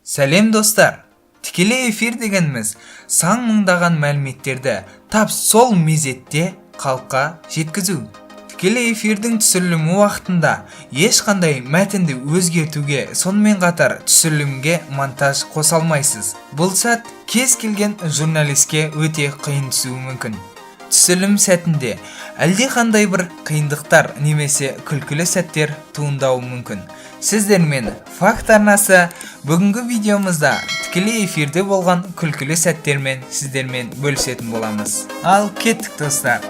Сәлем достар! Тікелей эфир дегеніміз сан мыңдаған мәліметтерді тап сол мезетте халыққа жеткізу. Тікелей эфирдің түсірілімі уақытында ешқандай мәтінді өзгертуге, сонымен қатар түсірілімге монтаж қоса алмайсыз. Бұл сәт кез келген журналистке өте қиын түсуі мүмкін. Түсірілім сәтінде әлде қандай бір қиындықтар немесе күлкілі сәттер туындауы мүмкін. Сіздермен факт арнасы бүгінгі видеомызда тікелей эфирде болған күлкілі сәттермен сіздермен бөлісетін боламыз. Ал кеттік достар.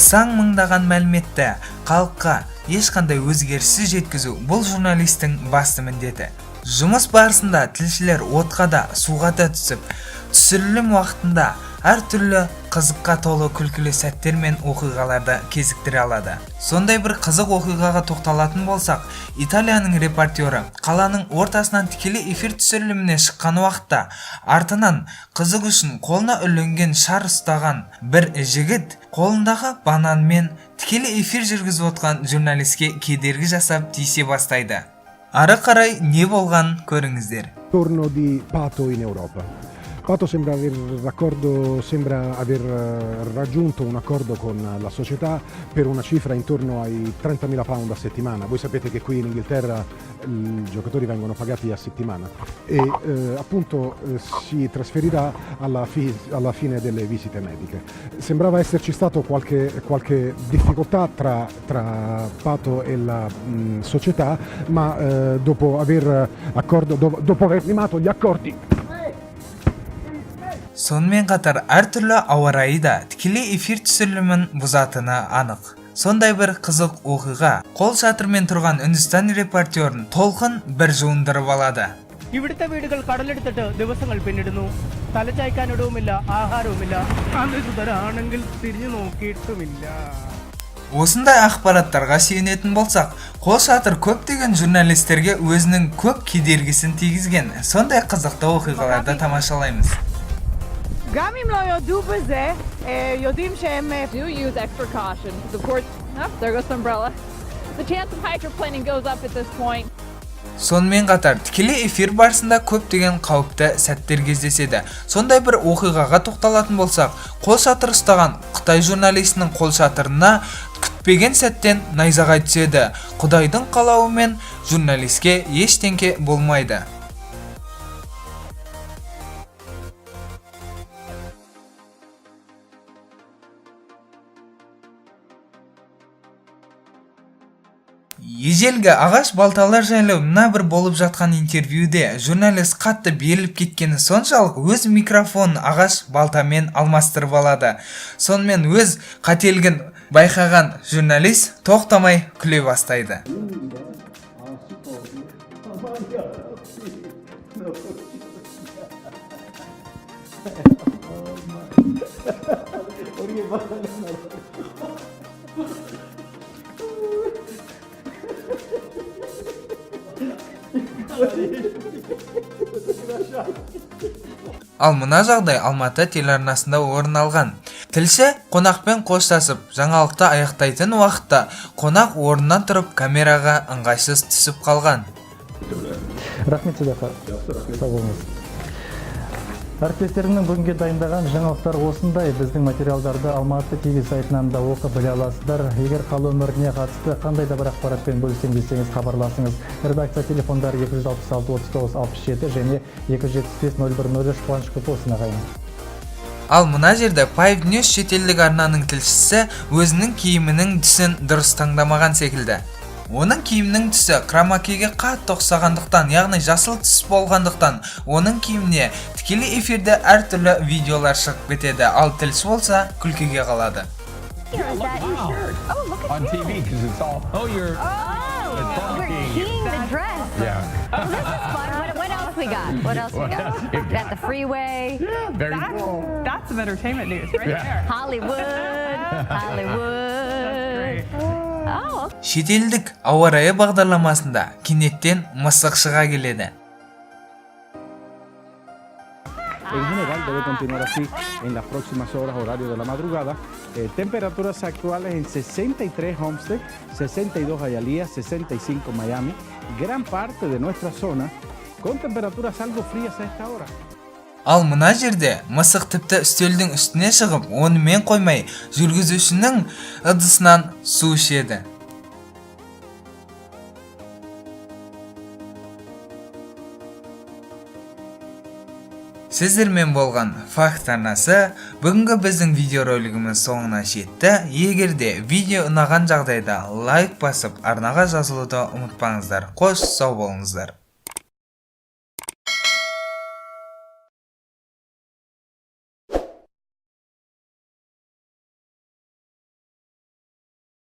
Сан мыңдаған мәліметті халыққа ешқандай өзгеріссіз жеткізу бұл журналистің басты міндеті. Жұмыс барысында тілшілер отқа да, суға да түсіп, түсірілім уақытында әртүрлі қызыққа толы күлкілі сәттер мен оқиғаларды кезіктіре алады. Сондай бір қызық оқиғаға тоқталатын болсақ, Италияның репортері қаланың ортасынан тікелей эфир түсіріліміне шыққан уақытта артынан қызық үшін қолына үленген шар ұстаған бір жігіт қолындағы бананмен тікелей эфир жүргізіп отқан журналистке кедергі жасап тиісе бастайды. Ары қарай не болған көріңіздер. Torno di Pato in Europa. Pato sembra aver raggiunto un accordo con la società per una cifra intorno ai 30.000 pound a settimana. Voi sapete che qui in Inghilterra i giocatori vengono pagati a settimana e appunto si trasferirà alla fine delle visite mediche. Sembrava esserci stato qualche difficoltà tra Pato e la società, ma dopo aver limato gli accordi. Сонымен қатар әртүрлі ауа райы да тікелей эфир түсірілімін бұзатыны анық. Сондай бір қызық оқиға қол шатырмен тұрған Үндістан репортерін толқын бір жуындырып алады. ഇവിടുത്തെ വീടുകൾ കടലെടുത്തിട്ട് ദിവസങ്ങൾ പിന്നിടുന്നു. തലചായ്ക്കാനിടവുമില്ല, ആഹാരവുമില്ല. അന്തരിതരാണെങ്കിൽ തിരിഞ്ഞു നോക്കിയിട്ടുമില്ല. Осындай ақпараттарға сүйенетін болсақ, қол шатыр көптеген журналистерге өзінің көп кедергісін тигізген сондай қызықты оқиғаларды тамашалаймыз. גם אם לא יודו בזה, יודעים שהם do use extra caution. Of course, there goes the umbrella. The chance of hydroplaning goes up at this point. Сонымен қатар тікелей эфир барысында көптеген қауіпті сәттер кездеседі. Сондай бір оқиғаға тоқталатын болсақ, қол шатыр ұстаған Қытай журналистінің қол шатырына күтпеген сәттен найзағай түседі. Құдайдың қалауымен журналистке ештеңке болмайды. Ежелгі ағаш балталар жайлы мына бір болып жатқан интервьюде журналист қатты беріліп кеткені соншалық өз микрофонын ағаш балтамен алмастырып алады. Сонымен өз қателігін байқаған журналист тоқтамай күле бастайды. Ал мына жағдай Алматы телеарнасында орын алған. Тілші қонақпен қоштасып, жаңалықты аяқтайтын уақытта қонақ орнынан тұрып камераға ыңғайсыз түсіп қалған. Рахмет сізге. Сау болыңыз. Әріптестерімнің бүгінге дайындаған жаңалықтар осындай. Біздің материалдарды Алматы ТВ сайтынан да оқып біле аласыздар. Егер қала өміріне қатысты қандай да бір ақпаратпен бөліссем десеңіз хабарласыңыз. Редакция телефондары 266-39-67 және 275-01-03 қуанышқы болсын ағайын. Ал мына жерде Пайып Ньюс шетелдік арнаның тілшісі өзінің киімінің түсін дұрыс таңдамаған секілді. Оның киімнің түсі кромакеге қатты ұқсағандықтан, яғни жасыл түс болғандықтан, оның киіміне тікелей эфирде әртүрлі видеолар шығып кетеді, ал тілші болса күлкіге қалады. we got? What else we got? We got the freeway. Yeah, that's some entertainment news right there. Hollywood. Hollywood. Oh, Шетелдік ауа райы бағдарламасында кенеттен мысық шыға келеді. En general debe continuar así en las próximas horas, horario de la madrugada. Temperaturas actuales en 63 Homestead, 62 Hialeah, 65 Miami. Gran parte de nuestra zona con temperaturas algo frías a esta hora. Ал мына жерде мысық тіпті үстелдің үстіне шығып, онымен қоймай, жүргізушінің ыдысынан су ішеді. Сіздермен болған факт арнасы бүгінгі біздің видеоролигіміз соңына жетті. Егерде видео ұнаған жағдайда лайк басып, арнаға жазылуды ұмытпаңыздар. Қош сау болыңыздар.